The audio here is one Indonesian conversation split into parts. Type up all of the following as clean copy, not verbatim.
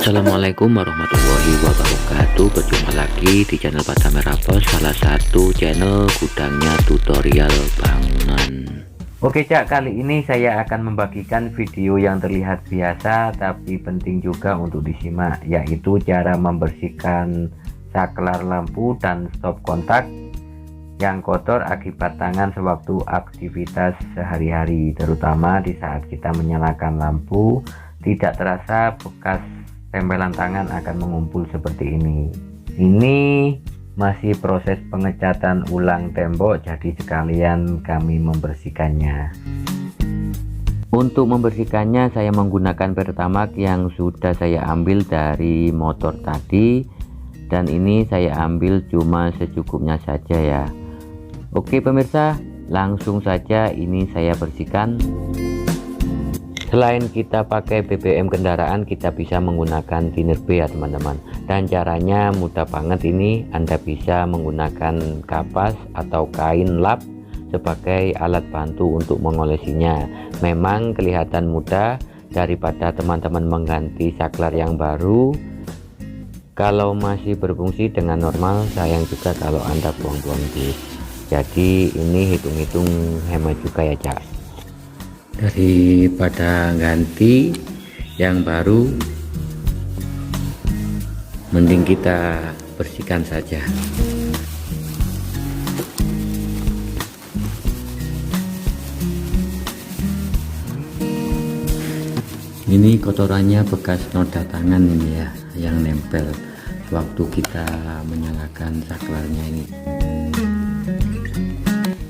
Assalamualaikum warahmatullahi wabarakatuh. Berjumpa lagi di channel Padamera Bos, salah satu channel gudangnya tutorial bangunan. Oke Cak, kali ini saya akan membagikan video yang terlihat biasa tapi penting juga untuk disimak, yaitu cara membersihkan saklar lampu dan stop kontak yang kotor akibat tangan sewaktu aktivitas sehari-hari, terutama di saat kita menyalakan lampu. Tidak terasa bekas tempelan tangan akan mengumpul seperti ini. Ini masih proses pengecatan ulang tembok, jadi sekalian kami membersihkannya. Untuk membersihkannya saya menggunakan pertamax yang sudah saya ambil dari motor tadi, dan ini saya ambil cuma secukupnya saja ya. Oke pemirsa, langsung saja ini saya bersihkan. Selain kita pakai BBM kendaraan, kita bisa menggunakan thinner B ya teman-teman, dan caranya mudah banget. Ini Anda bisa menggunakan kapas atau kain lap sebagai alat bantu untuk mengolesinya. Memang kelihatan mudah daripada teman-teman mengganti saklar yang baru. Kalau masih berfungsi dengan normal, sayang juga kalau Anda buang-buang duit. Jadi ini hitung-hitung hemat juga ya Cak. Daripada ganti yang baru, mending kita bersihkan saja. Ini kotorannya bekas noda tangan ini ya, yang nempel waktu kita menyalakan saklarnya ini.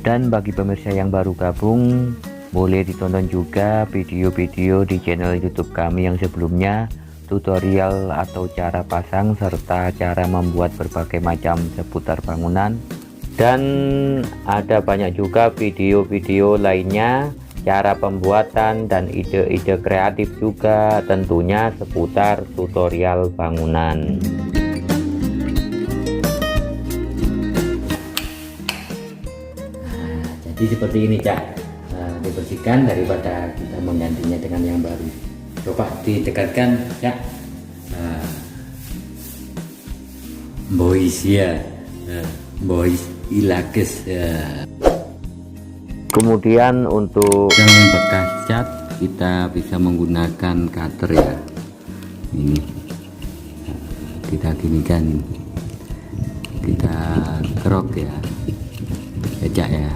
Dan bagi pemirsa yang baru gabung, boleh ditonton juga video-video di channel YouTube kami yang sebelumnya, tutorial atau cara pasang serta cara membuat berbagai macam seputar bangunan. Dan ada banyak juga video-video lainnya, cara pembuatan dan ide-ide kreatif juga tentunya seputar tutorial bangunan. Nah, jadi seperti ini Cak, dibersihkan daripada kita menggantinya dengan yang baru. Coba didekatkan ya, boys ya, boys ilages ya. Kemudian untuk yang bekas cat kita bisa menggunakan cutter ya. Ini kita ginikan, kita kerok ya, Cak ya.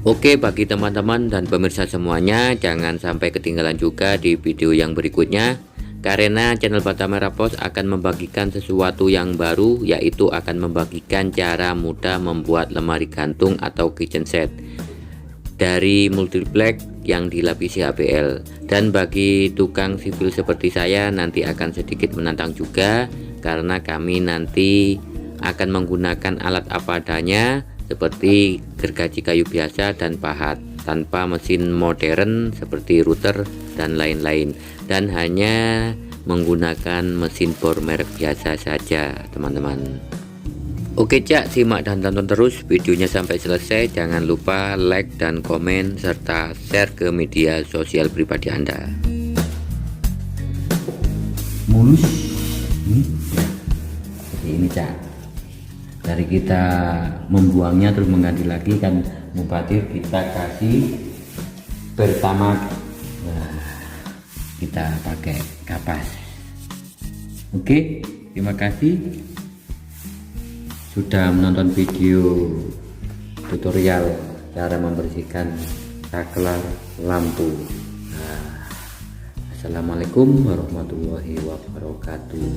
Oke, bagi teman-teman dan pemirsa semuanya, jangan sampai ketinggalan juga di video yang berikutnya, karena channel Padamera Bos akan membagikan sesuatu yang baru, yaitu akan membagikan cara mudah membuat lemari gantung atau kitchen set dari multiplex yang dilapisi HBL. Dan bagi tukang sipil seperti saya, nanti akan sedikit menantang juga, karena kami nanti akan menggunakan alat apa adanya seperti gergaji kayu biasa dan pahat, tanpa mesin modern seperti router dan lain-lain, dan hanya menggunakan mesin bor merek biasa saja teman-teman. Oke Cak, simak dan tonton terus videonya sampai selesai. Jangan lupa like dan komen serta share ke media sosial pribadi Anda. Mulus ini Cak, dari kita membuangnya terus mengganti lagi kan mubatir, kita kasih pertamax. Nah, kita pakai kapas. Oke, terima kasih sudah menonton video tutorial cara membersihkan saklar lampu. Nah, Assalamualaikum warahmatullahi wabarakatuh.